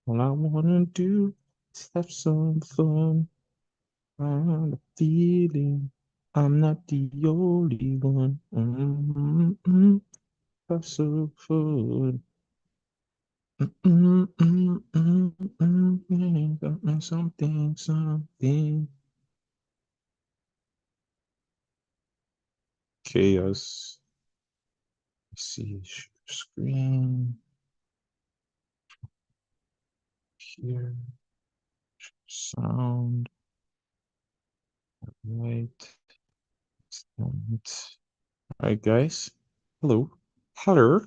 All I wanna do is have some fun. I'm the feeling I'm not the only one. Have some fun. Got me something. Chaos. Let's see, screen here, sound, right. All right, guys. Hello. Hello.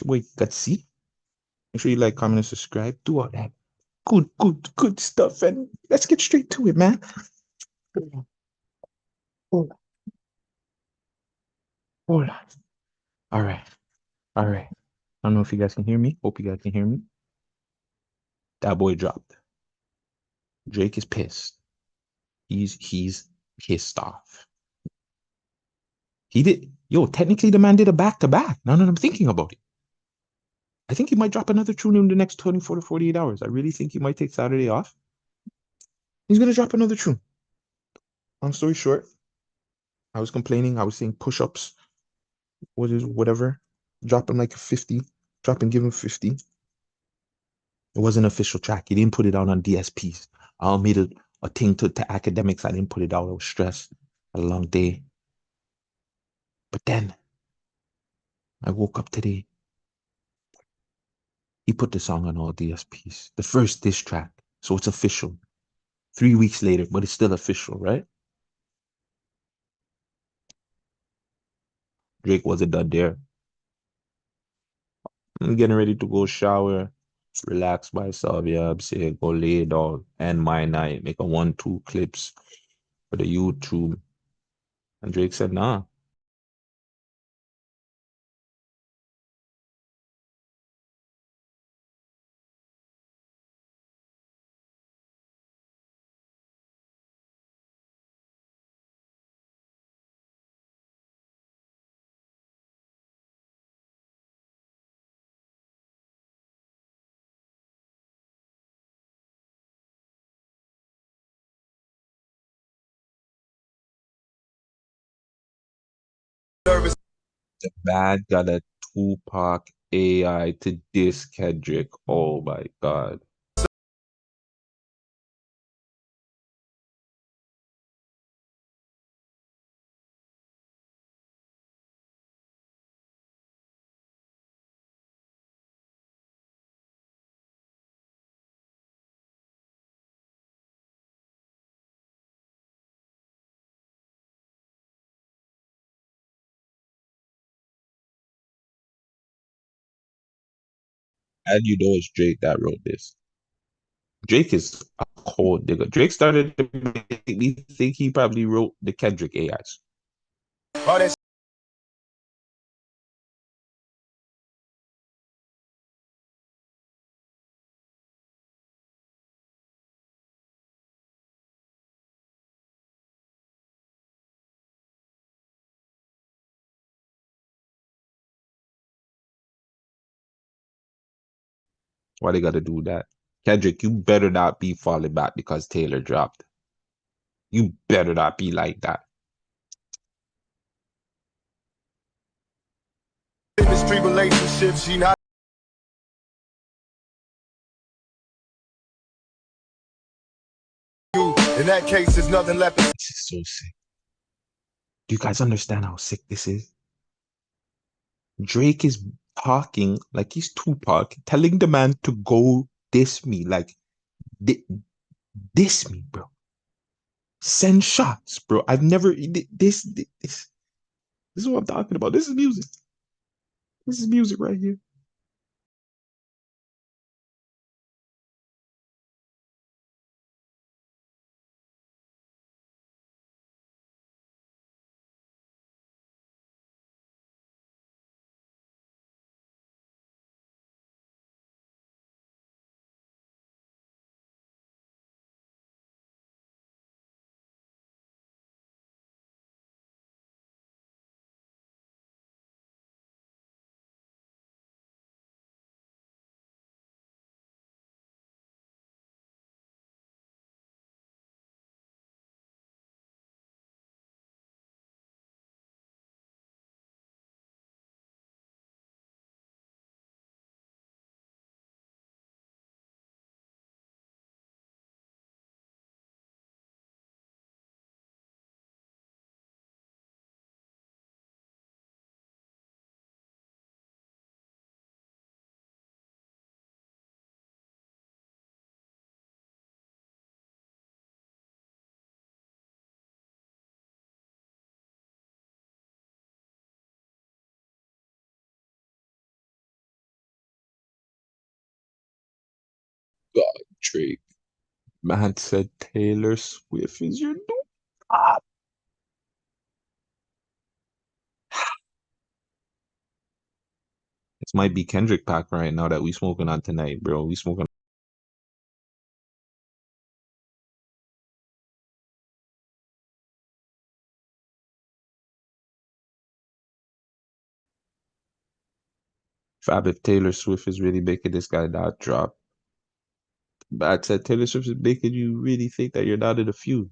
Wait, let's see. Make sure you like, comment, and subscribe. Do all that good stuff. And let's get straight to it, man. Hold on. Hold on. All right. All right. I don't know if you guys can hear me. Hope you guys can hear me. That boy dropped. Drake is pissed. He's pissed off. He did. Yo, technically the man did a back to back. Now that I'm thinking about it. I think he might drop another tune in the next 24 to 48 hours. I really think he might take Saturday off. He's gonna drop another tune. Long story short, I was complaining. I was saying push-ups, whatever. Drop him like a 50. Drop and give him 50. It wasn't an official track. He didn't put it out on DSPs. I made a thing to academics. I didn't put it out. I was stressed. Had a long day. But then I woke up today. He put the song on all DSPs. The first diss track. So it's official. 3 weeks later, but it's still official, right? Drake wasn't done there. I'm getting ready to go shower, relax myself. Yeah, I'm saying go lay down, end my night, make a 1, 2 clips for the YouTube. And Drake said, nah. The man got a Tupac AI to diss Kendrick. Oh my God. And you know it's Drake that wrote this. Drake is a cold nigga. Drake started to make me think he probably wrote the Kendrick AIs. Oh, that's why they gotta do that. Kendrick, you better not be falling back because Taylor dropped. You better not be like that. Industry relationship, she not. In that case, there's nothing left. This is so sick. Do you guys understand how sick this is? Drake is talking like he's Tupac, telling the man to go diss me, like diss me, bro. Send shots, bro. I've never this is what I'm talking about. This is music. This is music right here. Drake. Man said Taylor Swift is your new top. This might be Kendrick pack right now that we smoking on tonight, bro. We smoking Fab if Taylor Swift is really making this guy not drop. But I said Taylor Swift is making you really think that you're not in a feud.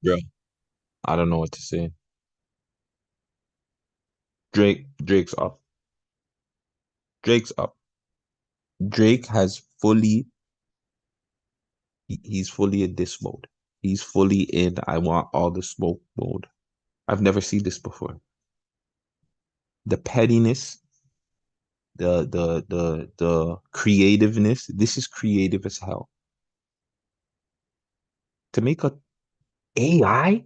Bro, I don't know what to say. Drake's up. Drake's up. Drake has fully he's fully in this mode. He's fully in I want all the smoke mode. I've never seen this before. The pettiness, the creativeness. This is creative as hell. To make a AI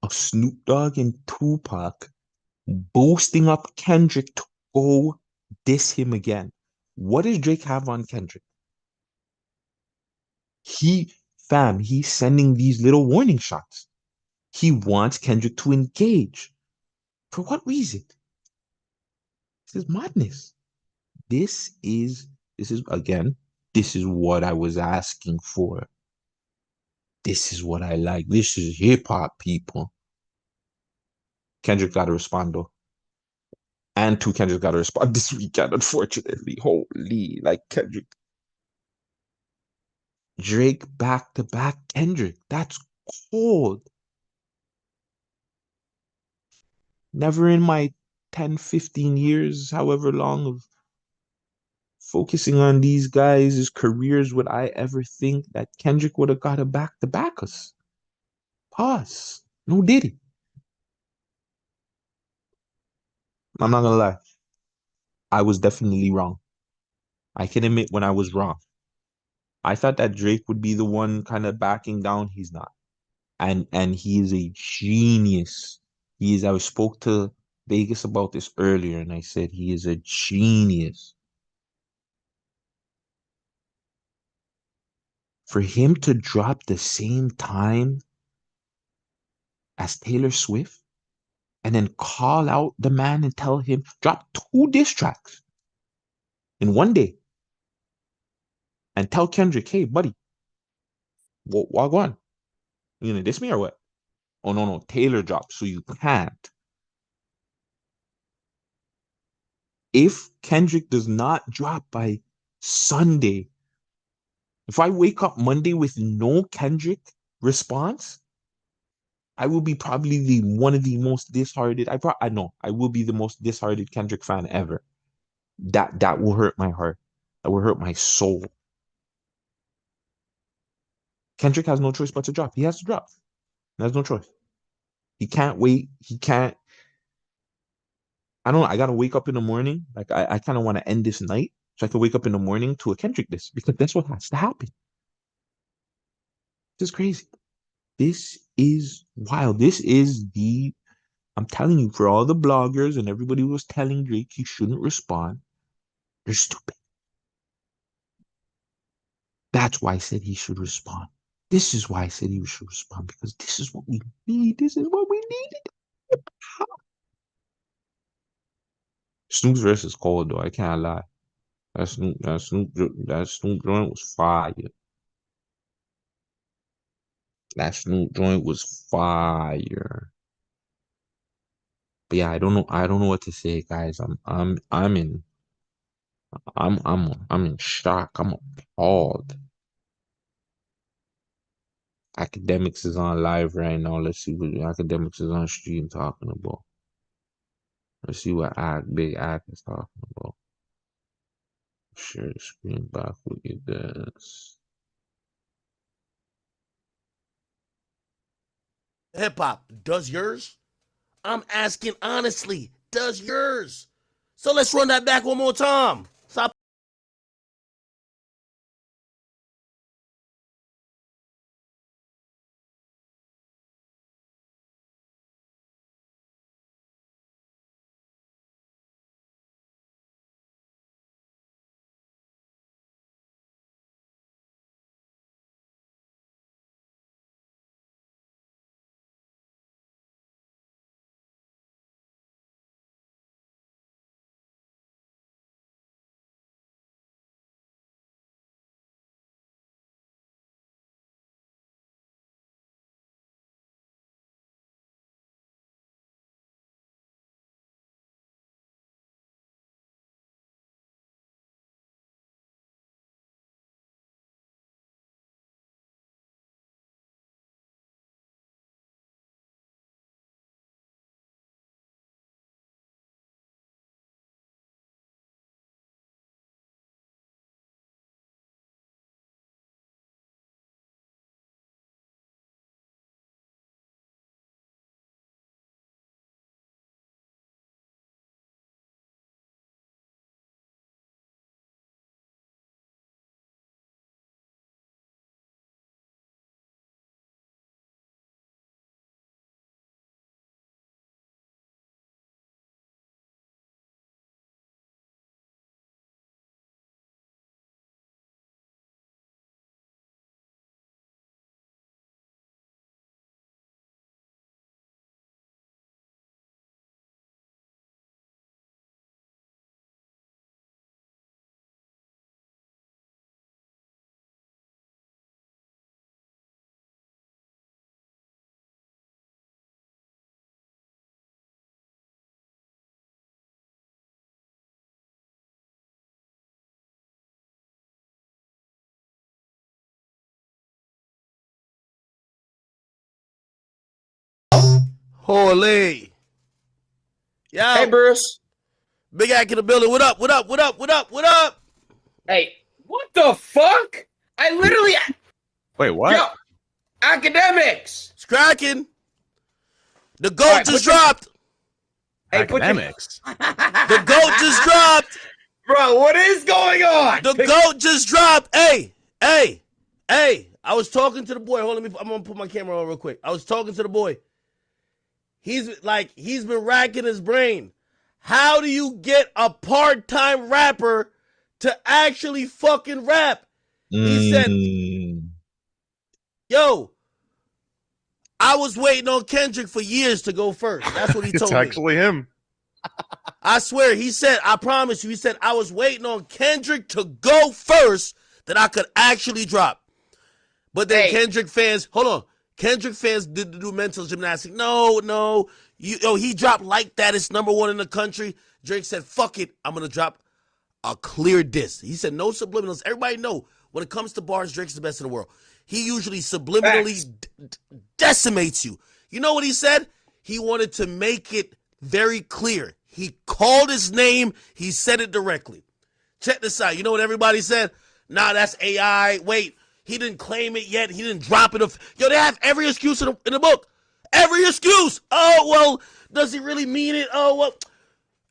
of Snoop Dogg and Tupac boosting up Kendrick to go diss him again. What does Drake have on Kendrick? He, fam, he's sending these little warning shots. He wants Kendrick to engage. For what reason? This is madness. This is again, this is what I was asking for. This is what I like. This is hip hop, people. Kendrick got to respond though. And two Kendrick got to respond this weekend, unfortunately. Holy, like Kendrick. Drake back to back Kendrick. That's cold. Never in my 10, 15 years, however long of focusing on these guys' careers would I ever think that Kendrick would have got a back to back us. Pause. No diddy. I'm not gonna lie. I was definitely wrong. I can admit when I was wrong. I thought that Drake would be the one kind of backing down. He's not. And he is a genius. He is I spoke to Vegas about this earlier and I said he is a genius. For him to drop the same time as Taylor Swift and then call out the man and tell him drop two diss tracks in one day and tell Kendrick, hey buddy, what on? You gonna diss me or what? Oh no, Taylor dropped, so you can't. If Kendrick does not drop by Sunday, if I wake up Monday with no Kendrick response, I will be probably the one of the most disheartened. I know I will be the most disheartened Kendrick fan ever. That will hurt my heart. That will hurt my soul. Kendrick has no choice but to drop. He has to drop. He has no choice. He can't wait. He can't. I don't know. I gotta wake up in the morning. Like I kind of want to end this night so I can wake up in the morning to a Kendrick this because that's what has to happen. This is crazy. This is wild. This is the I'm telling you, for all the bloggers and everybody who was telling Drake he shouldn't respond, they're stupid. That's why I said he should respond. This is why I said he should respond because this is what we need. This is what we need. Snoop's verse is cold though. I can't lie. That Snoop joint was fire. That Snoop joint was fire. But yeah, I don't know. I don't know what to say, guys. I'm in shock. I'm appalled. Academics is on live right now. Let's see what Academics is on stream talking about. Let's see what Big Act is talking about. Share the screen back with you guys. Hip hop does yours. I'm asking honestly, does yours? So let's run that back one more time. Stop. Holy. Hey, Yo. Bruce. Big Act in the building. What up? What up? What up? What up? What up? Hey, what the fuck? I literally, Wait, what? yo, academics. It's cracking. The All GOAT right, just dropped. Hey, put your, Academics. The GOAT just dropped. bro. What is going on? The GOAT just dropped. Hey. I was talking to the boy. Hold on, I'm gonna put my camera on real quick. I was talking to the boy. He's been racking his brain. How do you get a part-time rapper to actually fucking rap? He said, yo, I was waiting on Kendrick for years to go first. That's what he told It's me. actually him. I swear, he said, I promise you, he said, I was waiting on Kendrick to go first that I could actually drop. But then Hey. Kendrick fans, hold on. Kendrick fans did do mental gymnastics. No. He dropped like that. It's number one in the country. Drake said, fuck it. I'm going to drop a clear diss. He said, no subliminals. Everybody know when it comes to bars, Drake's the best in the world. He usually subliminally decimates you. You know what he said? He wanted to make it very clear. He called his name. He said it directly. Check this out. You know what everybody said? Nah, that's AI. Wait, he didn't claim it yet. He didn't drop it. Yo, they have every excuse in the book. Every excuse. Oh, well, does he really mean it? Oh, well,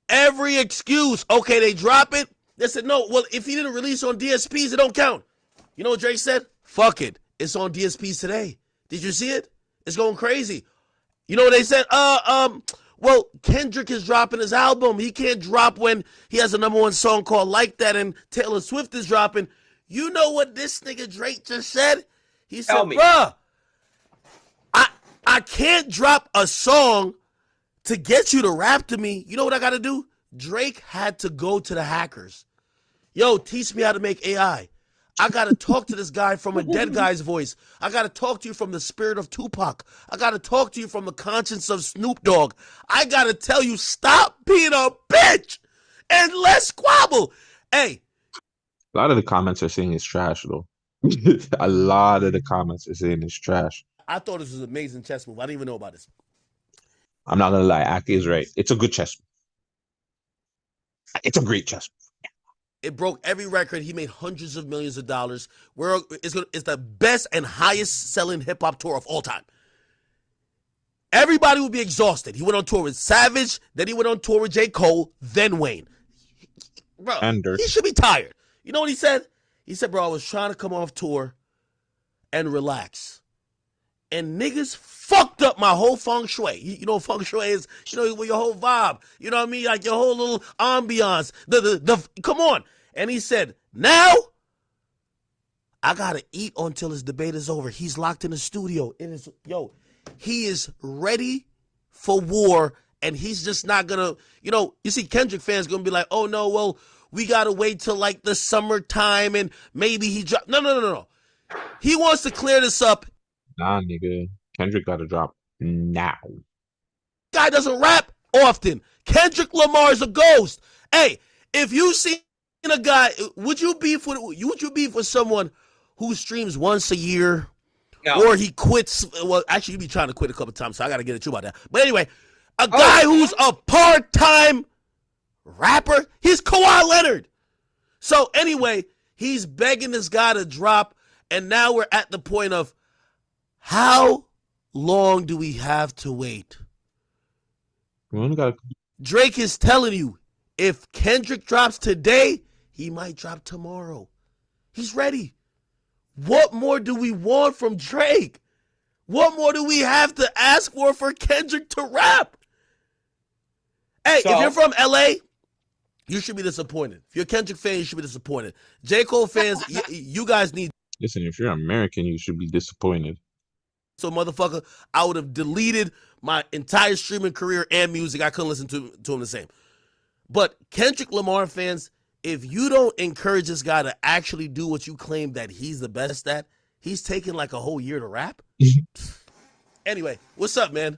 every excuse. Okay, they drop it. They said, no, well, if he didn't release on DSPs, it don't count. You know what Drake said? Fuck it. It's on DSPs today. Did you see it? It's going crazy. You know what they said? Well, Kendrick is dropping his album. He can't drop when he has a number one song called Like That and Taylor Swift is dropping. You know what this nigga Drake just said? He said, bruh, I can't drop a song to get you to rap to me. You know what I got to do? Drake had to go to the hackers. Yo, teach me how to make AI. I got to talk to this guy from a dead guy's voice. I got to talk to you from the spirit of Tupac. I got to talk to you from the conscience of Snoop Dogg. I got to tell you, stop being a bitch and let's squabble. Hey. A lot of the comments are saying it's trash, though. A lot of the comments are saying it's trash. I thought this was an amazing chess move. I didn't even know about this. I'm not going to lie. Aki is right. It's a good chess move. It's a great chess move. It broke every record. He made hundreds of millions of dollars. It's the best and highest selling hip hop tour of all time. Everybody would be exhausted. He went on tour with Savage, then he went on tour with J. Cole, then Wayne. Bro, And he Dirt. should be tired. You know what he said? He said, bro, I was trying to come off tour and relax. And niggas fucked up my whole feng shui. You know what feng shui is? You know, your whole vibe. You know what I mean? Like your whole little ambiance. Come on. And he said, now I gotta eat until his debate is over. He's locked in the studio. He is ready for war, and he's just not gonna, you see Kendrick fans gonna be like, oh no, well, we gotta wait till like the summertime and maybe he drop. No. He wants to clear this up. Nah, nigga. Kendrick got to drop now. Guy doesn't rap often. Kendrick Lamar is a ghost. Hey, if you see a guy, would you beef with someone who streams once a year? No. Or he quits. Well, actually, you be trying to quit a couple times, so I got to get at you about that. But anyway, a Oh, guy who's a part-time rapper, he's Kawhi Leonard. So anyway, he's begging this guy to drop, and now we're at the point of how long do we have to wait? We only got Drake is telling you, if Kendrick drops today, he might drop tomorrow. He's ready. What more do we want from Drake? What more do we have to ask for Kendrick to rap? Hey, if you're from LA, you should be disappointed. If you're a Kendrick fan, you should be disappointed. J. Cole fans, you guys need. listen. If you're American, you should be disappointed. So, motherfucker, I would have deleted my entire streaming career and music. I couldn't listen to him the same. But Kendrick Lamar fans, if you don't encourage this guy to actually do what you claim that he's the best at, he's taking like a whole year to rap. Anyway, what's up, man?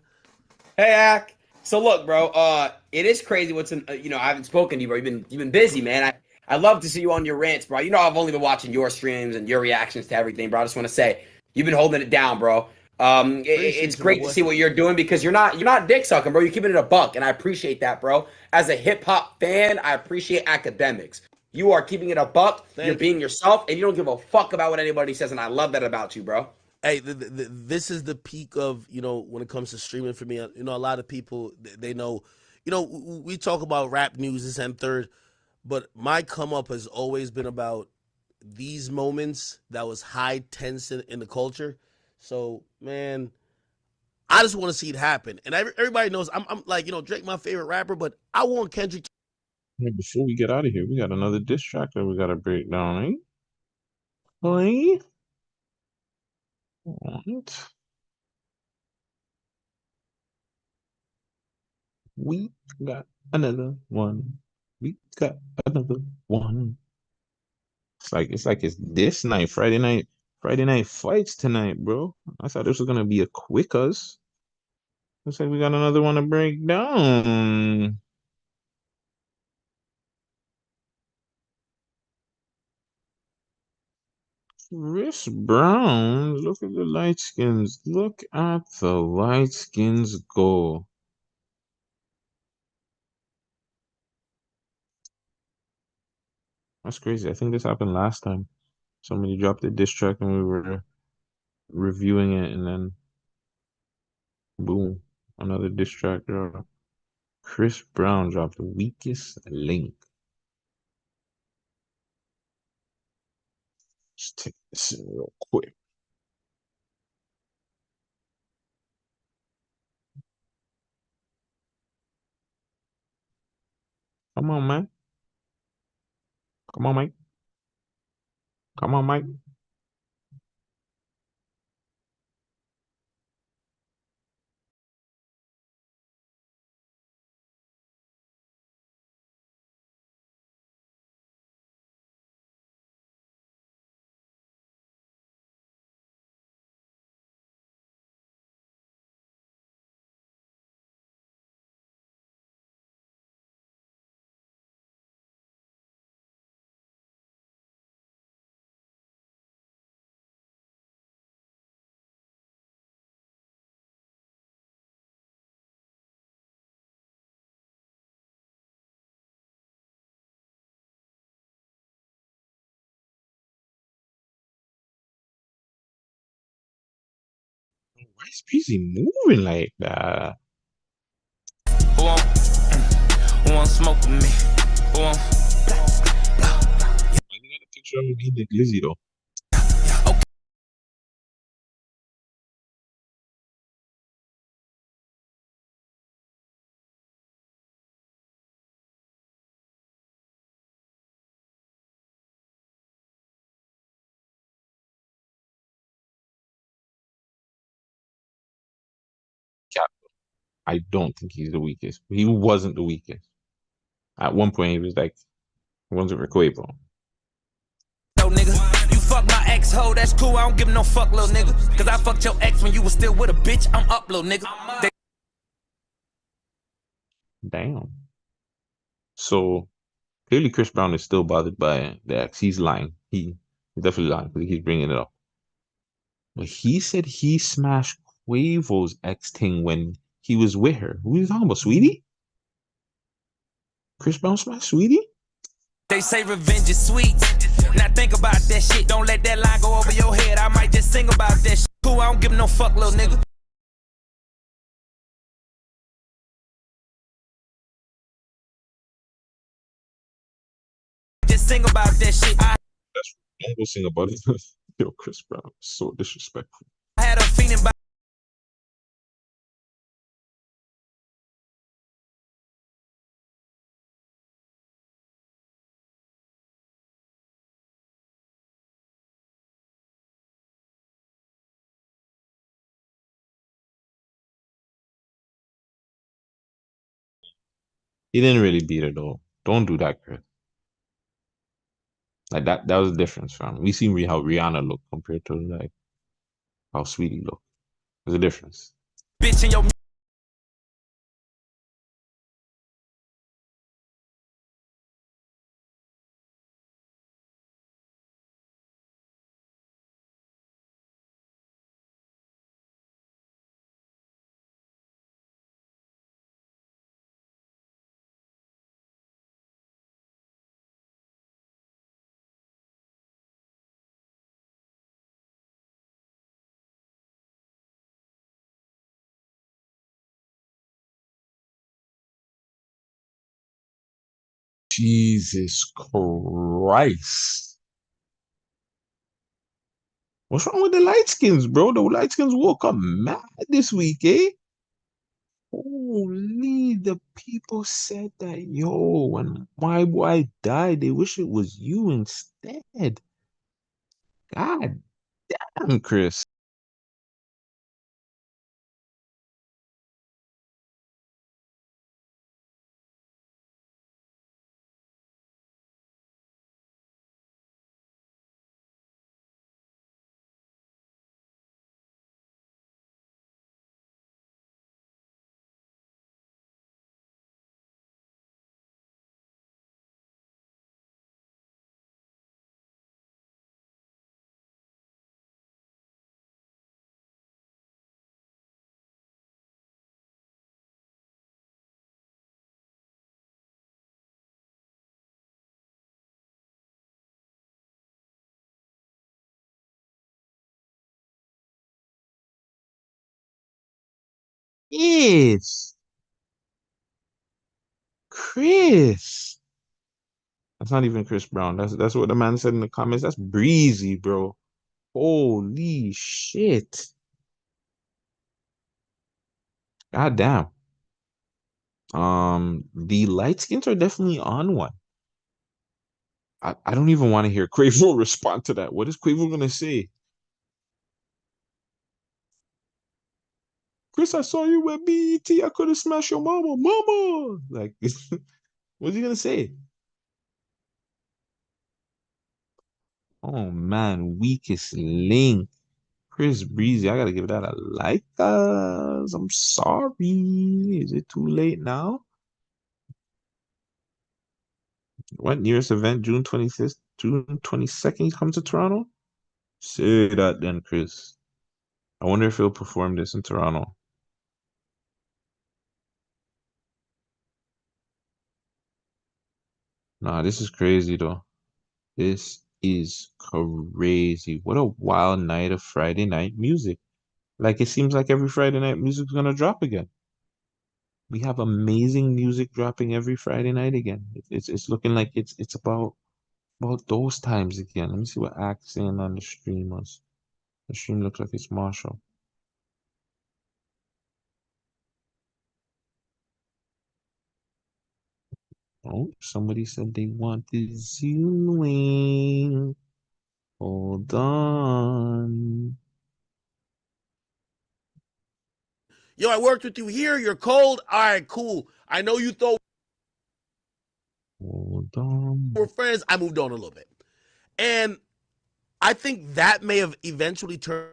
Hey, Ak. So look, bro. It is crazy. What's in? I haven't spoken to you, bro. You've been busy, man. I love to see you on your rants, bro. You know, I've only been watching your streams and your reactions to everything, bro. I just want to say you've been holding it down, bro. It's great to see what you're doing because you're not dick sucking, bro. You're keeping it a buck, and I appreciate that, bro. As a hip hop fan, I appreciate academics. You are keeping it a buck. You're being yourself, and you don't give a fuck about what anybody says, and I love that about you, bro. Hey, this is the peak of, when it comes to streaming for me. A lot of people, they know, we talk about rap news, this and third, but my come up has always been about these moments that was high tension in the culture. So, man, I just want to see it happen. And everybody knows I'm like, Drake, my favorite rapper, but I want Kendrick. Hey, before we get out of here, we got another diss track that we got to break down, eh? Hey? What? We got another one. We got another one. It's this night, Friday night fights tonight, bro. I thought this was gonna be a quickers. Looks like we got another one to break down. Chris Brown, look at the light skins. Look at the light skins go. That's crazy. I think this happened last time. Somebody dropped a diss track and we were reviewing it, and then boom, another diss track drop. Chris Brown dropped the weakest link. Just take this in real quick. Come on, man. Come on, Mike. Come on, Mike. Why is Breezy moving like that? Who want smoke with me? Who want... I got a picture of him eating glizzy though. Cap. I don't think he's the weakest. He wasn't the weakest. At one point, he was like, he wasn't for Quavo. Yo, nigga, you fuck my ex-hoe, that's cool, I don't give no fuck, little nigga. Cause I fucked your ex when you was still with a bitch, I'm up, little nigga. Damn. So clearly, Chris Brown is still bothered by the ex. He's lying. He's definitely lying because he's bringing it up. But he said he smashed Quavo's ex thing when he was with her. Who are you talking about, Sweetie? Chris Brown smashed Sweetie? They say revenge is sweet. Now think about that shit, don't let that line go over your head. I might just sing about that shit. Cool, I don't give no fuck, little nigga. Just sing about that shit. That's don't go sing about it. Yo, Chris Brown, so disrespectful. I had a feeling about... He didn't really beat her though. Don't do that, Chris. Like that was the difference, fam. We seen how Rihanna looked compared to like how Sweetie looked. There's a difference. Bitch in your... Jesus Christ. What's wrong with the light skins, bro? The light skins woke up mad this week, eh? Holy, the people said that, yo, when my boy died, they wish it was you instead. God damn, Chris. Yes, Chris. That's not even Chris Brown. That's what the man said in the comments. That's breezy, bro. Holy shit. God damn. The light skins are definitely on one. I don't even want to hear Quavo respond to that. What is Quavo gonna say? Chris, I saw you with BET. I could have smashed your mama. Mama! Like, what's he gonna say? Oh man, weakest link. Chris Breezy. I gotta give that a like. I'm sorry. Is it too late now? What nearest event? June 25th, June 22nd, he comes to Toronto? Say that then, Chris. I wonder if he'll perform this in Toronto. Nah, this is crazy though. This is crazy. What a wild night of Friday night music. Like it seems like every Friday night music's gonna drop again. We have amazing music dropping every Friday night again. It's looking like it's about those times again. Let me see what Act's saying on the stream was. The stream looks like it's Marshall. Oh, somebody said they want the Zoom wing. Hold on. Yo, I worked with you here. You're cold. All right, cool. I know you thought Hold we on. were friends. I moved on a little bit. And I think that may have eventually turned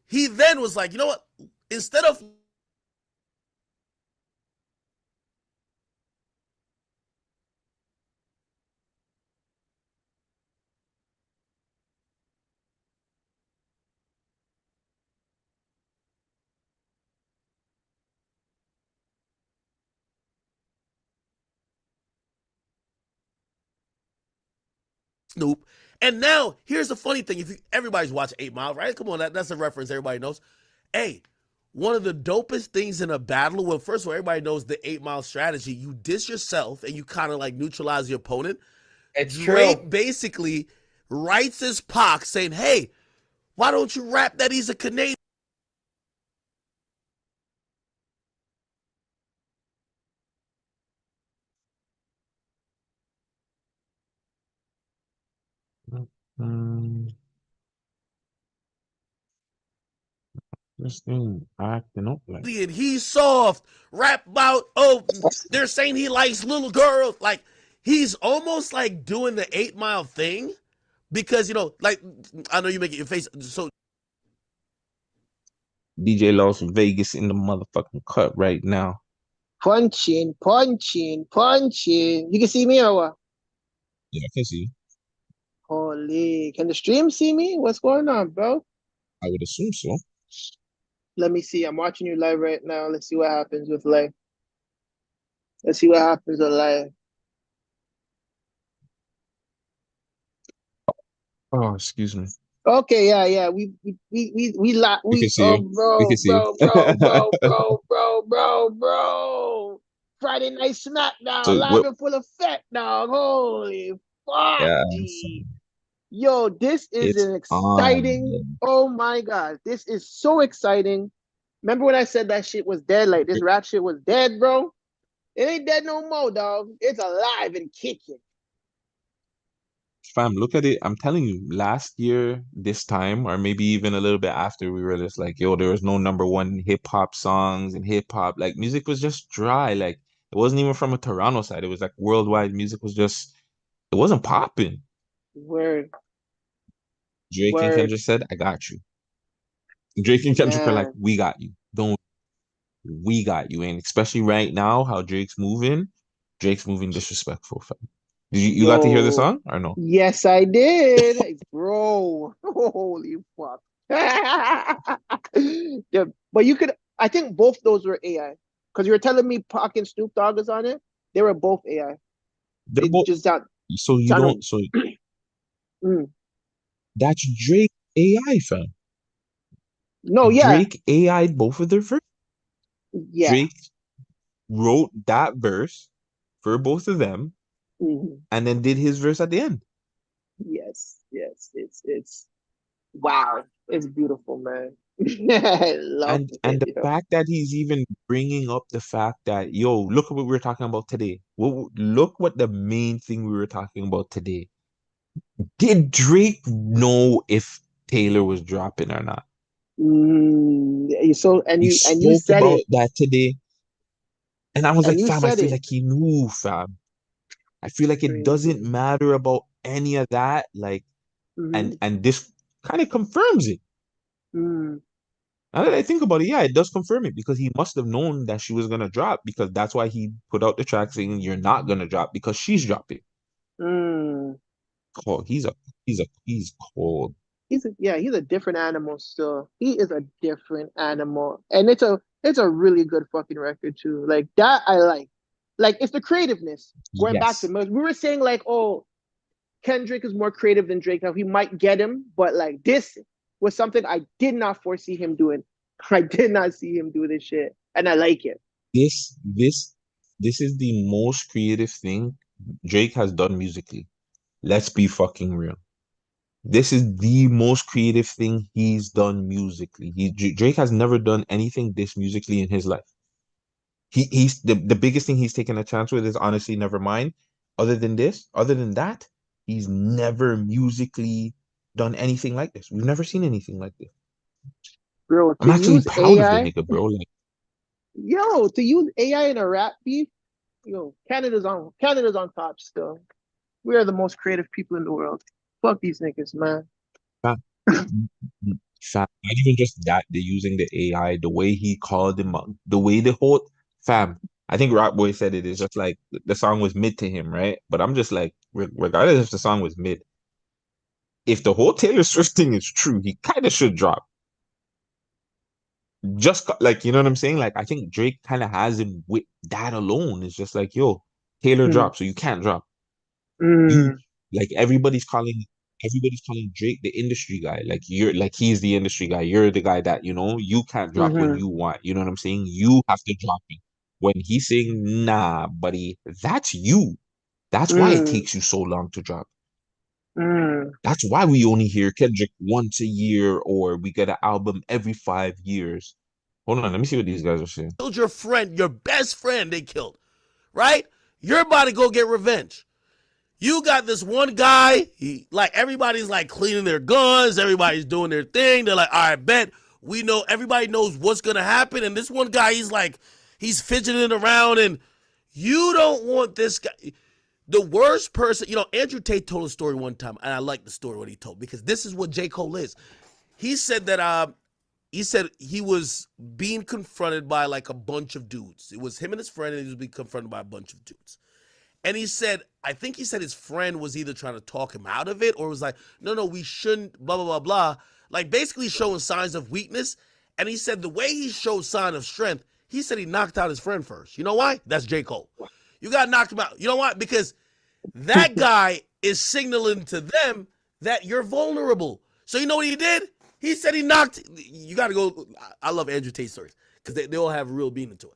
he then was like, you know what? Instead of Snoop, and now here's the funny thing: if you, everybody's watching 8 Mile, right? Come on, that's a reference everybody knows. Hey, one of the dopest things in a battle. Well, first of all, everybody knows the 8 Mile strategy. You diss yourself and you kind of like neutralize your opponent. It's true. Drake basically writes his Pac saying, "Hey, why don't you rap that he's a Canadian?" Mm, this thing acting up like He's soft. Rap about, oh, they're saying he likes little girls. Like, he's almost like doing the 8 Mile thing because, like, I know you make it your face. So, DJ Las Vegas in the motherfucking cut right now. Punching, punching, punching. You can see me or what? Yeah, I can see. Holy, can the stream see me? What's going on, bro? I would assume so. Let me see. I'm watching you live right now. Let's see what happens with live. Let's see what happens with live. Oh, excuse me. Okay, yeah, yeah. We can we see oh you. We bro, can see bro, you. bro, bro, bro, bro, bro, bro. Friday night So SmackDown live what? in full effect, dog. Holy fuck, Yeah, G. Yo, this is it's an on. exciting. Oh my god, this is so exciting. Remember when I said that shit was dead? Like this rap shit was dead, bro. It ain't dead no more, dog. It's alive and kicking. Fam, look at it. I'm telling you, last year, this time, or maybe even a little bit after, we were just like, yo, there was no number one hip hop songs and hip hop. Like, music was just dry. Like, it wasn't even from a Toronto side. It was like worldwide. Music was just, it wasn't popping. Word, Drake and word, Kendrick said, I got you. Drake and Kendrick are like, man. we got you. Don't, we got you. And especially right now, how Drake's moving disrespectful, fam. You got to hear the Yo, song or no? yes, I did, bro. Holy fuck. Yeah, but you could. I think both those were AI because you were telling me Pac and Snoop Dogg is on it. They were both AI. They're It both, just so you don't, sounded. so Mm, that's Drake AI, fam. no, yeah, Drake AI'd both of their verse. yeah. Drake wrote that verse for both of them Mhm. and then did his verse at the end. Yes, yes. It's wow. It's beautiful, man. I love And it, the yo. fact that he's even bringing up the fact that, yo, look at what we were talking about today. Look what the main thing we were talking about today. Did Drake know if Taylor was dropping or not? So We and you spoke said about it, that today, and I was and like, you fam, I said feel it. like he knew, fam. I feel like it doesn't Crazy. matter about any of that. Like, Mm-hmm. and this kind of confirms it. Mm, Now that I think about it, yeah, it does confirm it because he must have known that she was gonna drop because that's why he put out the track saying you're not gonna drop because she's dropping. mm. Oh, he's cold. He's a different animal still. He is a different animal. And it's a really good fucking record too. Like that I like. Like it's the creativeness. Going back to Yes. we were saying like, oh, Kendrick is more creative than Drake. Now he might get him, but like this was something I did not foresee him doing. I did not see him do this shit. And I like it. This this this is the most creative thing Drake has done musically. Let's be fucking real. This is the most creative thing he's done musically. Drake has never done anything this musically in his life. He's the biggest thing he's taken a chance with is honestly never mind. Other than that, he's never musically done anything like this. We've never seen anything like this. Bro, I'm to actually use proud of the AI, nigga, bro. Like, to use AI in a rap beef, Canada's on top still. We are the most creative people in the world. Fuck these niggas, man. fam, not even just that, they're using the AI, the way he called him, the way the whole fam. I think Rock Boy said it is just like the song was mid to him, right? But I'm just like, regardless if the song was mid, if the whole Taylor Swift thing is true, he kind of should drop. Just like, you know what I'm saying? Like, I think Drake kind of has him with that alone. It's just like, yo, Taylor Hmm. dropped, so you can't drop. You Mm, like everybody's calling Drake the industry guy. Like you're like he's the industry guy. You're the guy that, you can't drop when mm-hmm, you want. You know what I'm saying? You have to drop it. When he's saying, nah, buddy, that's you. That's why it mm, takes you so long to drop. mm. That's why we only hear Kendrick once a year or we get an album every 5 years. Hold on, let me see what these guys are saying. Killed your friend, your best friend, they killed, right? You're about to go get revenge. You got this one guy, like everybody's like cleaning their guns, everybody's doing their thing. They're like, all right, bet we know everybody knows what's gonna happen. And this one guy, he's fidgeting around, and you don't want this guy. The worst person, Andrew Tate told a story one time, and I like the story what he told because this is what J. Cole is. He said that he said he was being confronted by like a bunch of dudes. It was him and his friend, and he was being confronted by a bunch of dudes. And he said, I think he said his friend was either trying to talk him out of it or was like, no, we shouldn't, blah, blah, blah, blah. Like basically showing signs of weakness. And he said the way he showed sign of strength, he said he knocked out his friend first. You know why? That's J. Cole. You got to knock him out. You know why? Because that guy is signaling to them that you're vulnerable. So you know what he did? He said he knocked, you got to go, I love Andrew Tate stories because they all have real meaning to it.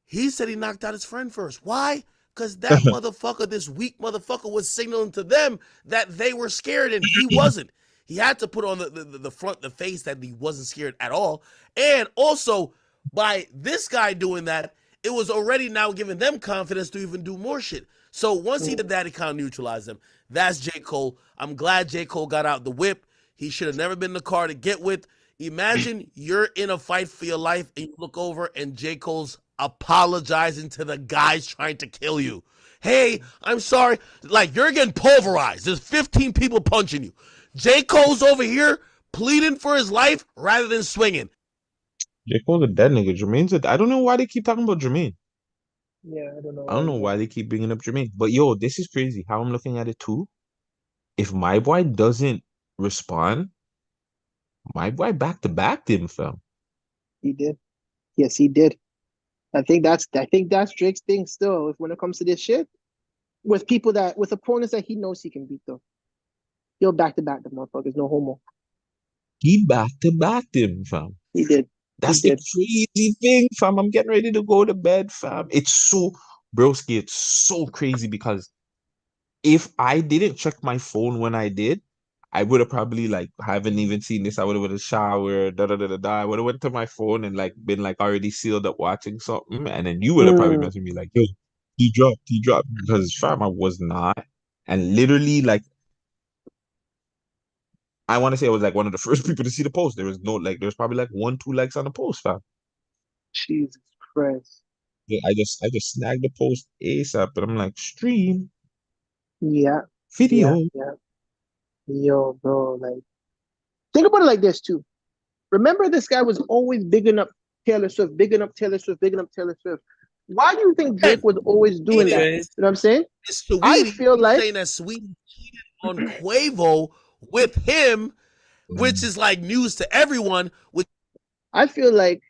He said he knocked out his friend first. Why? Because that motherfucker, this weak motherfucker, was signaling to them that they were scared and he wasn't. He had to put on the front, the face that he wasn't scared at all. And also, by this guy doing that, it was already now giving them confidence to even do more shit. So once he did that, he kind of neutralized them. That's J. Cole. I'm glad J. Cole got out the whip. He should have never been in the car to get with. Imagine you're in a fight for your life and you look over and J. Cole's apologizing to the guys trying to kill you. Hey, I'm sorry. Like, you're getting pulverized. There's 15 people punching you. J. Cole's over here pleading for his life rather than swinging. J. Cole's a dead nigga. I don't know why they keep talking about Jermaine. Yeah, I don't know I why don't know either. why they keep bringing up Jermaine. But yo, this is crazy how I'm looking at it too. If my boy doesn't respond, my boy back to back him, fam. He did. Yes, he did. I think that's Drake's thing still. If when it comes to this shit, with opponents that he knows he can beat though. He'll back to back the motherfuckers, no homo. He back to back him, fam. He did. He That's the did. crazy thing, fam. I'm getting ready to go to bed, fam. Broski, it's so crazy because if I didn't check my phone when I did, I would have probably like haven't even seen this. I would have showered, da da da da da. I would have went to my phone and like been like already sealed up watching something, and then you would have probably Mm, messaged me like, "Yo, he dropped," because fam, I was not, and literally like I want to say I was like one of the first people to see the post. There was no like, there was probably like 1, 2 likes on the post, fam. Jesus Christ. Yeah, I just snagged the post ASAP, but I'm like, stream Yeah, yeah, video. yeah. Yo, bro, like think about it like this too. Remember, this guy was always bigging up Taylor Swift, bigging up Taylor Swift, bigging up Taylor Swift. Why do you think Drake And was always doing that? Anyways, You know what I'm saying? it's I Sweetie feel like saying that Sweetie cheated on Quavo with him, which is like news to everyone. Which I feel like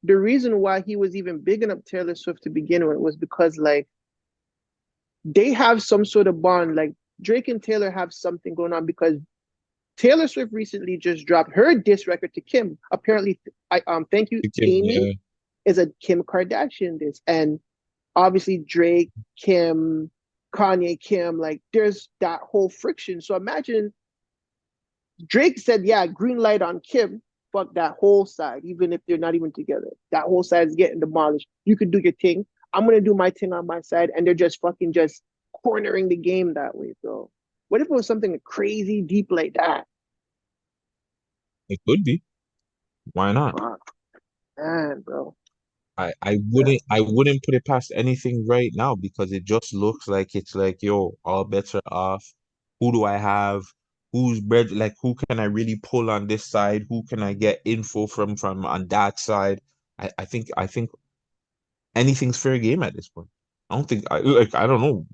the reason why he was even bigging up Taylor Swift to begin with was because like they have some sort of bond. Like Drake and Taylor have something going on because Taylor Swift recently just dropped her diss record to Kim. Apparently, I thank you, Amy Yeah, is a Kim Kardashian diss, and obviously Drake, Kim, Kanye, Kim, like there's that whole friction. So imagine Drake said, yeah, green light on Kim. Fuck that whole side, even if they're not even together. That whole side is getting demolished. You could do your thing. I'm gonna do my thing on my side, and they're just fucking just cornering the game that way, bro. What if it was something crazy deep like that? it could be. Why not? Fuck, man, bro. I Yeah, wouldn't put it past anything right now because it just looks like it's like, yo, all bets are off. Who do I have? Who's bread? Like, who can I really pull on this side? Who can I get info from on that side? I think anything's fair game at this point. I don't think I don't know.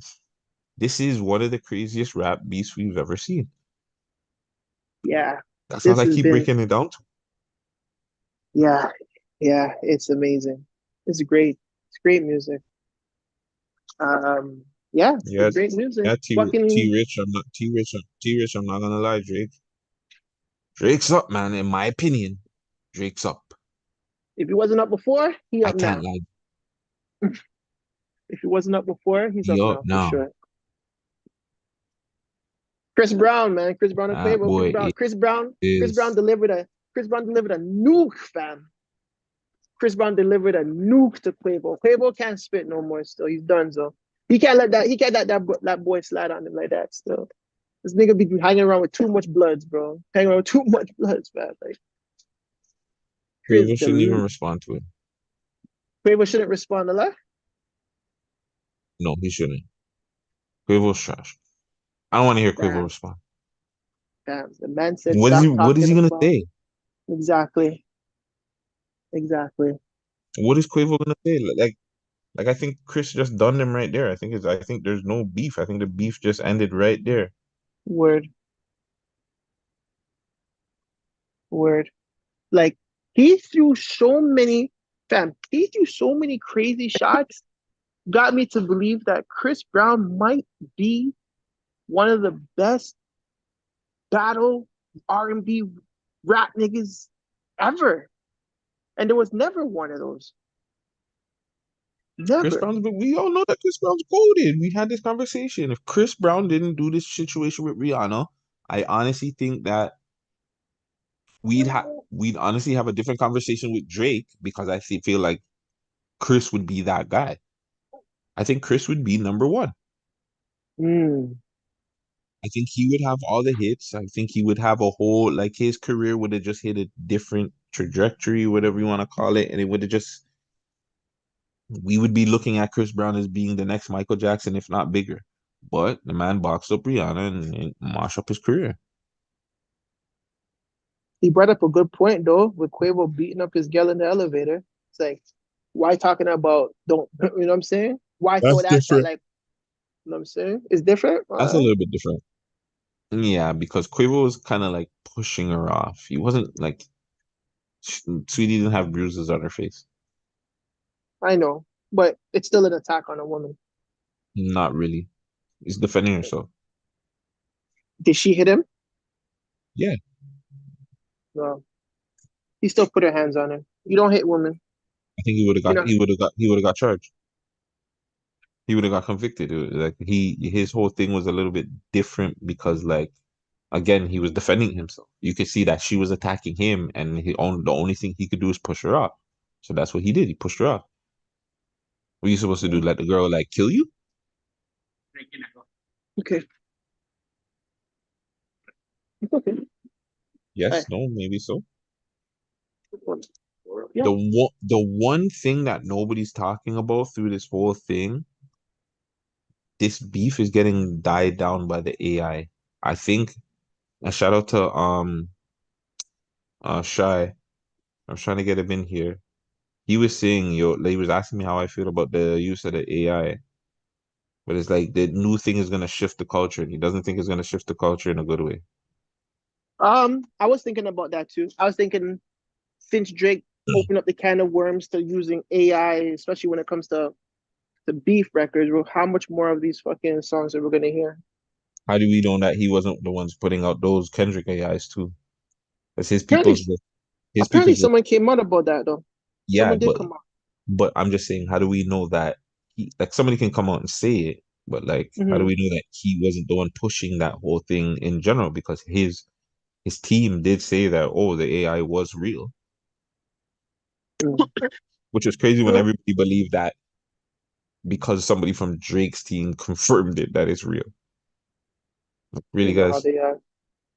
This is one of the craziest rap beats we've ever seen. yeah. That's all This I has keep been, breaking it down to. yeah, yeah. It's amazing. It's great. It's great music. Um, yeah, Yeah, it's great music. yeah, Fucking, T Rich, I'm not gonna lie, Drake. Drake's up, man. In my opinion, Drake's up. if he wasn't up before, he I up can't now. lie. If he wasn't up before, he's He up up now for now. sure. Chris Brown, man, Chris Brown and That Quavo, boy Chris Brown is delivered a nuke, fam. Chris Brown delivered a nuke to Quavo. Quavo can't spit no more. Still, he's done so. He can't let that boy slide on him like that. Still, this nigga be hanging around with too much bloods, bro. Hanging around with too much bloods, man. Like Chris, Quavo shouldn't even respond to it. Quavo shouldn't respond a lot. No, he shouldn't. Quavo's trash. I don't want to hear Quavo Damn, respond. damn. The man said, "Stop What is talking he gonna about." say? Exactly, exactly. What is Quavo gonna say? Like I think Chris just done them right there. I think there's no beef. I think the beef just ended right there. Word, word. Like he threw so many, fam. He threw so many crazy shots. Got me to believe that Chris Brown might be one of the best battle R&B rap niggas ever. And there was never one of those. Chris Never. Brown's, but we all know that Chris Brown's goaded. We had this conversation. If Chris Brown didn't do this situation with Rihanna, I honestly think that we'd honestly have a different conversation with Drake because feel like Chris would be that guy. I think Chris would be number one. Mm, I think he would have all the hits. I think he would have a whole like his career would have just hit a different trajectory, whatever you want to call it, and it would have just we would be looking at Chris Brown as being the next Michael Jackson, if not bigger. But the man boxed up Rihanna and mashed up his career. he brought up a good point though, with Quavo beating up his girl in the elevator. It's like, why talking about don't you know what I'm saying? Why throw That's that shot different. like you know what I'm saying? It's different. That's a little bit different. Yeah, because Quavo was kind of like pushing her off. He wasn't like Sweetie didn't have bruises on her face. I know, but it's still an attack on a woman. Not really. He's defending herself. Did she hit him? Yeah, No. He still put her hands on her. You don't hit women. I think he would have You got know, he would have got charged. He would have got convicted. Like his whole thing was a little bit different because like Again, he was defending himself. You could see that she was attacking him, and the only thing he could do is push her off. So that's what he did. He pushed her off. What are you supposed to do? Let the girl like kill you? Okay. It's okay. Hey. Yes, no, maybe so. Yeah. The one thing that nobody's talking about through this whole thing, this beef is getting died down by the AI. I think a shout out to Shy. I was trying to get him in here. He was saying, he was asking me how I feel about the use of the AI. But it's like the new thing is gonna shift the culture, and he doesn't think it's gonna shift the culture in a good way. I was thinking about that too. I was thinking since Drake opened up the can of worms to using AI, especially when it comes to the beef records, well, how much more of these fucking songs are we gonna hear? How do we know that he wasn't the ones putting out those Kendrick AIs too? That's Apparently, his apparently people's. someone came out about that though. Yeah, Someone did come out. but I'm just saying, how do we know that like somebody can come out and say it, but like how do Mm-hmm. we know that he wasn't the one pushing that whole thing in general? Because his team did say that, oh, the AI was real, which was crazy when Well, everybody believed that because somebody from Drake's team confirmed it that it's real. Like, really, you know how guys? they are.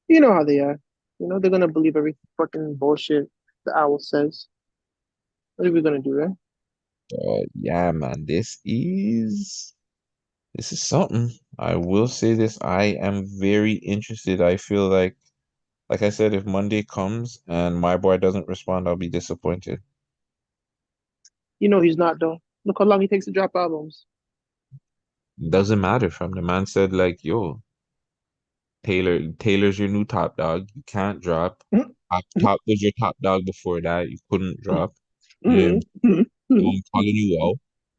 You know how they are. You know they're gonna believe every fucking bullshit the owl says. What are we gonna do, right? Yeah, man, this is something. I will say this. I am very interested. I feel like I said, if Monday comes and my boy doesn't respond, I'll be disappointed. You know he's not though. Look how long he takes to drop albums. Doesn't matter from the man said like, yo, Taylor's your new top dog. You can't drop. Top was your top dog before that. You couldn't drop. And so I'm calling you out.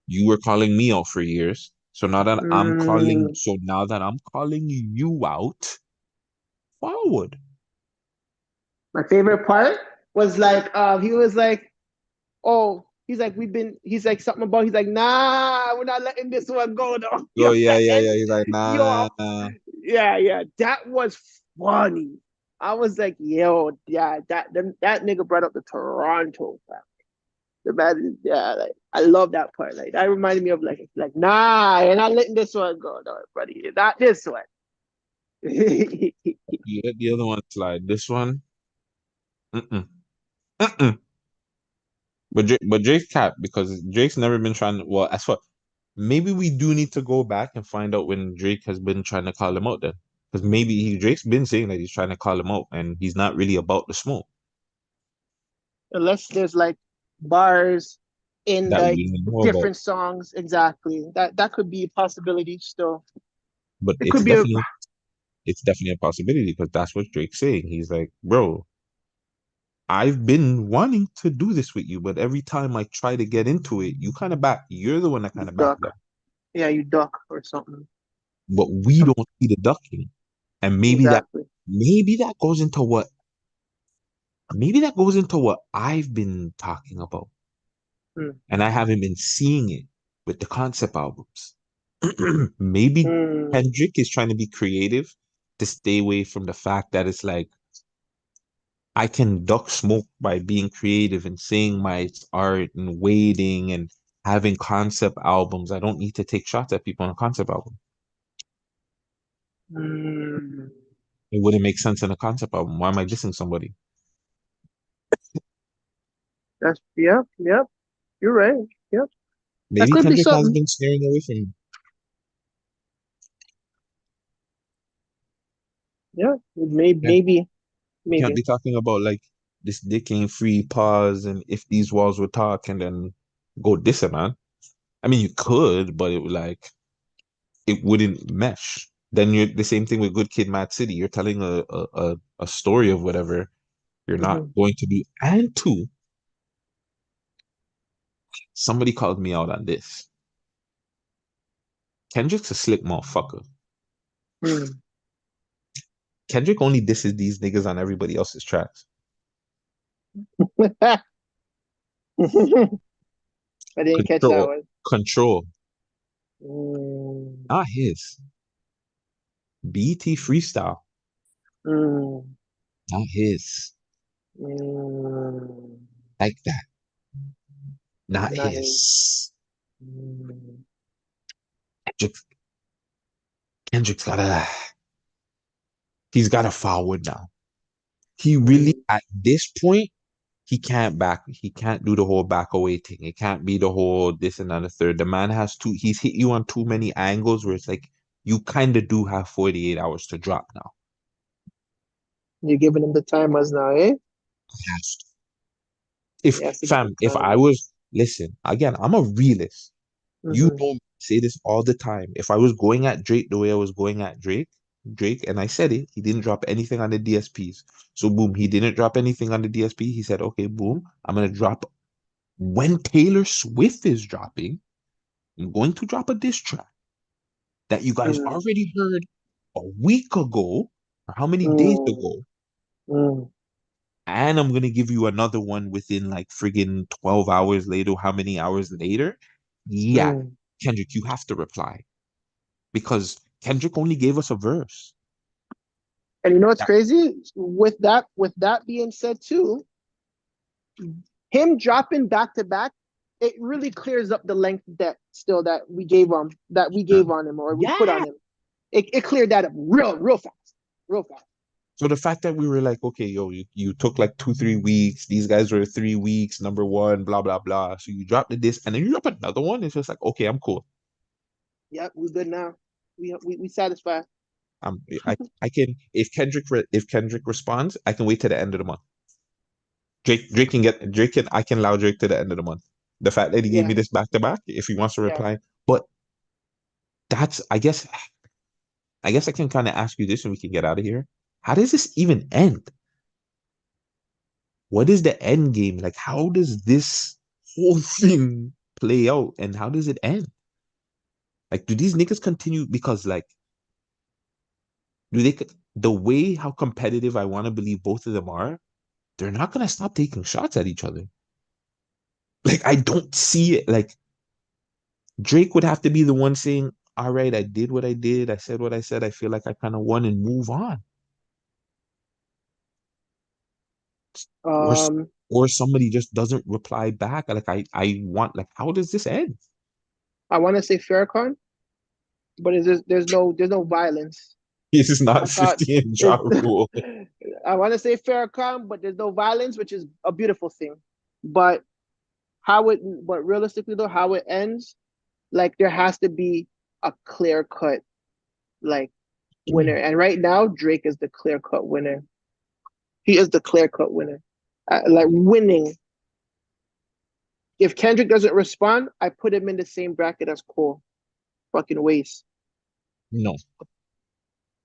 You were calling me out for years. So now that I'm calling you out, forward. My favorite part was like he was like, oh, he's like something about he's like, nah, we're not letting this one go though. Oh Yo, yeah, that yeah, end, yeah. He's like, nah. yo, yeah, that was funny. I was like, yo, yeah, that nigga brought up the Toronto fact. The man, yeah, like I love that part. Like that reminded me of like, nah, you're not letting this one go, no, buddy, not this one. You let the other one slide. This one, mm-mm, mm-mm. But Drake's cap because Drake's never been trying to. Well, as far maybe we do need to go back and find out when Drake has been trying to call him out then, because maybe Drake's been saying that he's trying to call him out and he's not really about the smoke Unless there's like bars in that like we don't know about. different songs, exactly. That could be a possibility still. But It could be a it's definitely a possibility because that's what Drake's saying. He's like, bro, I've been wanting to do this with you, but every time I try to get into it, you kind of back. You're the one that kind of back duck. down. Yeah, you duck or something. But we Some don't see the ducking, and exactly. maybe that goes into what I've been talking about, Mm. and I haven't been seeing it with the concept albums. Maybe Mm. Kendrick is trying to be creative to stay away from the fact that it's like I can duck smoke by being creative and saying my art and waiting and having concept albums. I don't need to take shots at people on a concept album. Mm. It wouldn't make sense in a concept album. Why am I dissing somebody? That's yep. You're right. Yep. That Maybe could be Kendrick has something. been steering away from. Yeah. Maybe. Can't be talking about like this dick ain't free pause and if these walls would talk and then go diss it, man. I mean, you could, but it would like it wouldn't mesh. Then you're the same thing with Good Kid, Mad City. You're telling a story of whatever you're not Hmm. going to do. And two, somebody called me out on this. Kendrick's a slick motherfucker. Mm. Kendrick only disses these niggas on everybody else's tracks. I didn't catch that Control, one. control, Mm. not his. BT freestyle. Mm, Not his. mm, Like that. Not nice. his. Mm, Kendrick, Kendrick's gotta, he's gotta forward now. He really, mm, at this point, he can't do the whole back away thing. It can't be the whole this and that, and the third. The man has he's hit you on too many angles where it's like, you kind of do have 48 hours to drop now. you're giving him the timers now, eh? Has to. If, He has to get the fam, if I timers. was, listen, again, I'm a realist. You Mm-hmm. know me say this all the time. If I was going at Drake the way I was going at Drake, and I said it, he didn't drop anything on the DSPs. So boom, he didn't drop anything on the DSP. He said, okay, boom, I'm gonna drop when Taylor Swift is dropping. I'm going to drop a diss track that you guys Mm, already heard a week ago, or how many days mm, ago, mm, and I'm gonna give you another one within like friggin' 12 hours later, how many hours later? Yeah, mm. Kendrick, you have to reply. Because Kendrick only gave us a verse. And you know what's That, crazy? With that being said too, him dropping back to back, it really clears up the length debt still that we gave on him or we put yeah. on him. It cleared that up real fast. Real fast. So the fact that we were like, okay, yo, you took like 2, 3 weeks. These guys were 3 weeks, number one, blah, blah, blah. So you dropped the disc and then you drop another one. It's just like, okay, I'm cool. Yep, we good now. We satisfied. I'm I can if Kendrick responds, I can wait to the end of the month. Drake can I can allow Drake to the end of the month. The fact that he gave Yeah, me this back to back, if he wants to yeah. reply. But that's I guess I can kind of ask you this and we can get out of here. How does this even end? What is the end game? Like, how does this whole thing play out and how does it end? Like, do these niggas continue? Because, like, do they, the way how competitive I want to believe both of them are, they're not going to stop taking shots at each other. Like, I don't see it. Like, Drake would have to be the one saying, all right, I did what I did. I said what I said. I feel like I kind of won and move on. Or, Um, or somebody just doesn't reply back. Like, I want, like, how does this end? I want to say Farrakhan, but there's no violence. This is not That's how 50 and Ja it's. Rule. I want to say Farrakhan, but there's no violence, which is a beautiful thing. But but realistically though, how it ends, like there has to be a clear cut like winner. And right now, Drake is the clear cut winner. He is the clear cut winner. Like winning. If Kendrick doesn't respond, I put him in the same bracket as Cole. Fucking waste. No.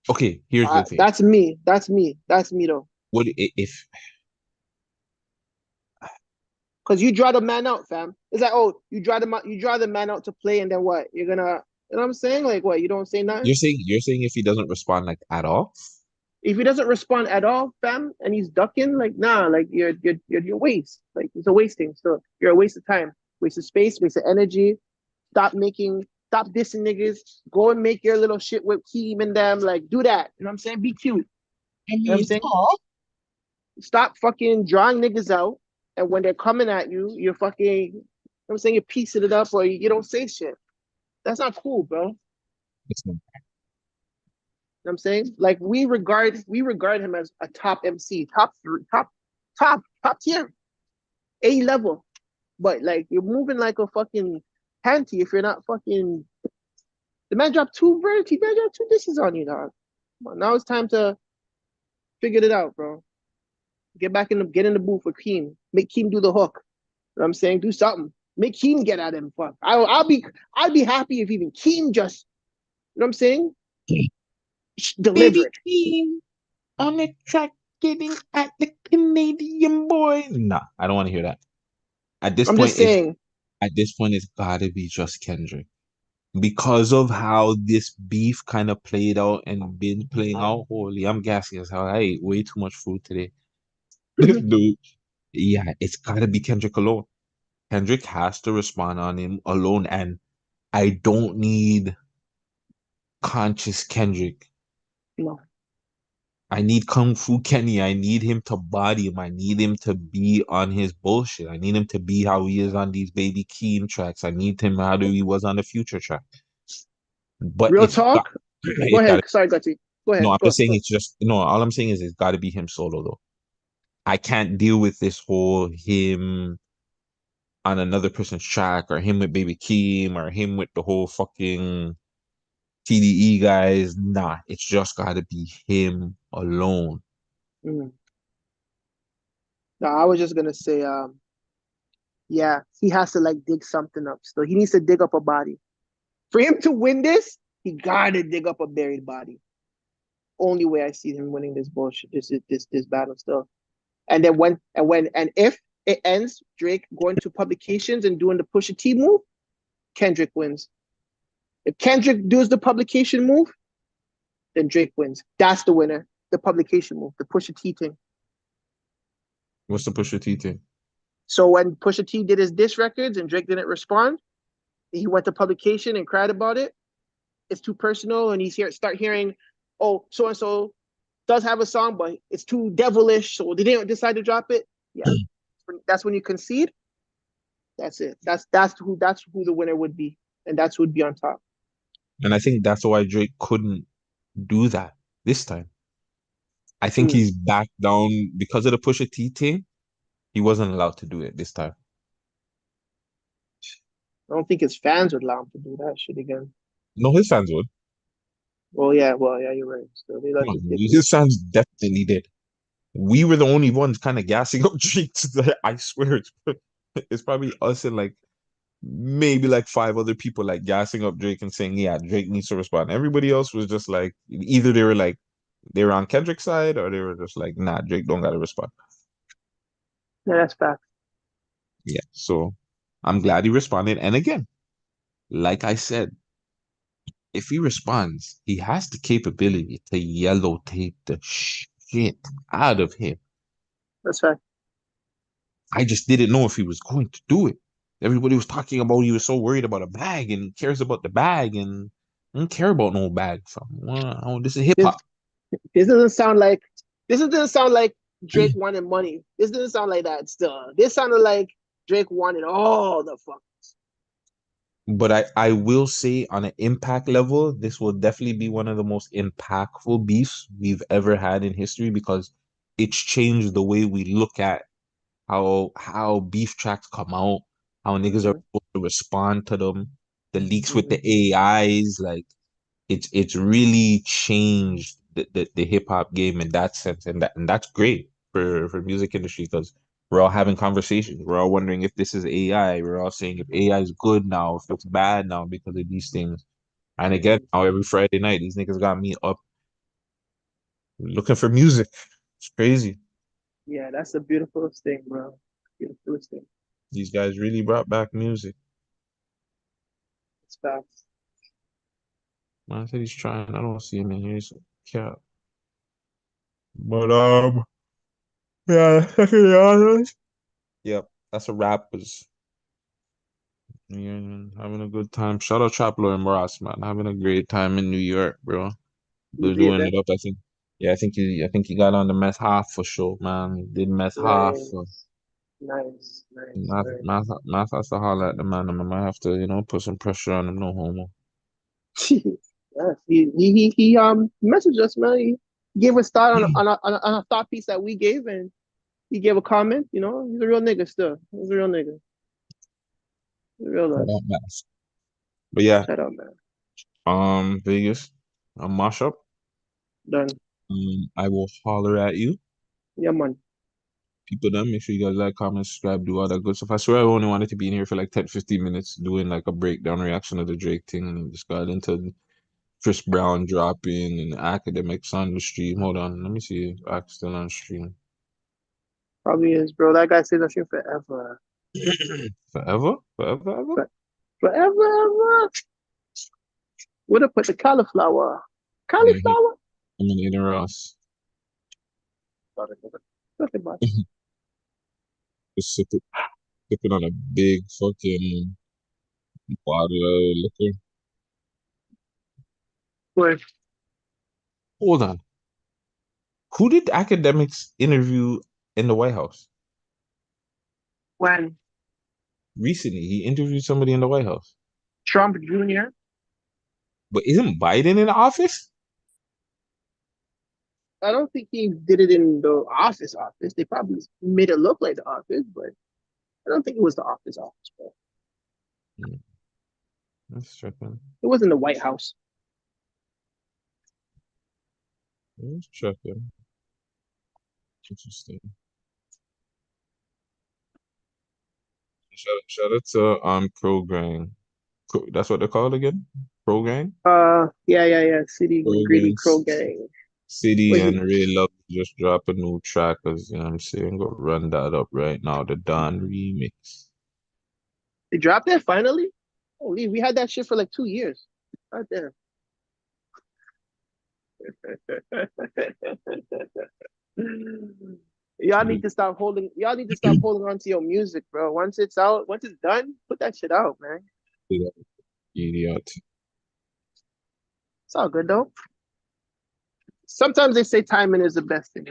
Okay, here's the thing. That's me. That's me. That's me though. What if Cause you draw the man out, fam. It's like, oh, you draw the man out to play, and then what? You're gonna, you know what I'm saying? Like, what? You don't say nothing. you're saying if he doesn't respond like at all? If he doesn't respond at all, fam, and he's ducking, like, nah, like you're waste. Like it's a wasting. So you're a waste of time, waste of space, waste of energy. Stop dissing niggas. Go and make your little shit with Keem and them. Like, do that. You know what I'm saying? Be cute. I You know what I'm mean, saying? Stop fucking drawing niggas out. And when they're coming at you, you're fucking, you know what I'm saying, you're piecing it up or you don't say shit. That's not cool, bro. You know it's not. what I'm saying? Like we regard him as a top MC, top tier, A level. But like you're moving like a fucking panty if you're not fucking the man dropped two verse, he dropped two dishes on you, dog. Come on, now it's time to figure it out, bro. Get in the booth with Keem. Make Keem do the hook. You know what I'm saying? Do something. Make Keem get at him. Fuck. I'd be happy if even Keem just, you know what I'm saying? Baby Delivered. Keem on the track getting at the Canadian boy. Nah, I don't want to hear that. At this I'm point, just saying. it's gotta be just Kendrick. Because of how this beef kind of played out and been playing out, holy, I'm gassing as hell. I ate way too much food today. Dude, yeah, it's gotta be Kendrick alone. Kendrick has to respond on him alone, and I don't need conscious Kendrick. No. I need Kung Fu Kenny. I need him to body him. I need him to be on his bullshit. I need him to be how he is on these Baby Keem tracks. I need him how he was on the Future track. But Real it's got, talk. Go it's got. ahead. Sorry, Gutty. Go No, ahead. I'm Go. just saying Go. it's just no. All I'm saying is it's got to be him solo though. I can't deal with this whole him on another person's track or him with Baby Keem or him with the whole fucking TDE guys. Nah, it's just got to be him alone. Mm. No, I was just gonna say, yeah, he has to like dig something up. Still, he needs to dig up a body. For him to win this, he gotta dig up a buried body. Only way I see him winning this bullshit, this battle still. And then and if it ends, Drake going to publications and doing the Pusha T move, Kendrick wins. If Kendrick does the publication move, then Drake wins. That's the winner. The publication move, the Pusha T thing. What's the Pusha T thing? So when Pusha T did his diss records and Drake didn't respond, he went to publication and cried about it. It's too personal, and start hearing, oh, so and so does have a song, but it's too devilish, so they didn't decide to drop it. Yeah, that's when you concede. That's it. That's who the winner would be, and that's who would be on top. And I think that's why Drake couldn't do that this time. I think Mm. he's back down because of the Pusha T thing. He wasn't allowed to do it this time. I don't think his fans would allow him to do that shit again. No, his fans would. Well, yeah, you're right. So Come that's on, his ridiculous. fans definitely did. We were the only ones kind of gassing up Drake. I swear, it's probably us and like maybe like five other people like gassing up Drake and saying, "Yeah, Drake needs to respond." Everybody else was just like, either they were like they were on Kendrick's side, or they were just like, "Nah, Drake don't gotta respond." Yeah, that's fact. Yeah, so I'm glad he responded. And again, like I said, if he responds, he has the capability to yellow tape the shit out of him. That's fact. I just didn't know if he was going to do it. Everybody was talking about he was so worried about a bag and he cares about the bag and I don't care about no bag from. Well, this is hip This hop. this doesn't sound like this doesn't sound like Drake wanted money. This doesn't sound like that. Still, this sounded like Drake wanted all the fuck. But I will say on an impact level, this will definitely be one of the most impactful beefs we've ever had in history because it's changed the way we look at how beef tracks come out, how niggas are Mm-hmm. supposed to respond to them, the leaks with Mm-hmm. the AIs, like it's really changed the hip hop game in that sense, and that's great for music industry because we're all having conversations. We're all wondering if this is AI. We're all saying if AI is good now, if it's bad now because of these things. And again, now every Friday night, these niggas got me up looking for music. It's crazy. Yeah, that's the beautifulest thing, bro. Beautifulest thing. These guys really brought back music. It's facts. Man, I said he's trying. I don't see him in here. He's cat. But yeah, to be honest. Yep, that's a wrap. Yeah, having a good time. Shout out Trap Lord Ross, man. Having a great time in New York, bro. You They're did doing that. it up. I think. Yeah, I think he got on the mess half for sure, man. He did mess half. Nice, nice, nice, Math, nice. math, math has to holler at the man. I might have to, put some pressure on him. No homo. Yes, he messaged us, man. He gave a thought on a thought piece that we gave, and he gave a comment. You know, he's a real nigga still. He's a real nigga. He's a real Shout love. out math. But yeah, Shout out, man. Vegas, mash up. Done. I will holler at you. Yeah, man. People then make sure you guys like, comment, subscribe, do all that good stuff. I swear I only wanted to be in here for like 10, 15 minutes doing like a breakdown reaction of the Drake thing and just got into Chris Brown dropping and academics on the stream. Hold on, let me see if Ac's still on stream. Probably is, bro. That guy stays on stream forever. Forever? Forever, ever? Forever, ever. Would have put the cauliflower. Yeah, Cauliflower? I'm in Eden Ross. Nothing much. Just sipping on a big fucking bottle of liquor. Wait. Hold on. Who did academics interview in the White House? When Recently, he interviewed somebody in the White House. Trump Jr. But isn't Biden in the office? I don't think he did it in the office. They probably made it look like the office, but I don't think it was the office, bro. Hmm, that's tripping. It wasn't the White House. That's tripping. Interesting. Shout out to Pro Gang. That's what they're called again? Pro Gang? Yeah. City Pro Greedy Crow Gangs. Gang. City Was it? and Ray Love just drop a new track, cause you know what I'm saying. Go run that up right now. The Don remix. They dropped that finally? Holy, we had that shit for like 2 years. God damn. Y'all need to stop holding on to your music, bro. Once it's out, once it's done, put that shit out, man. Idiot. It's all good though. Sometimes they say timing is the best thing.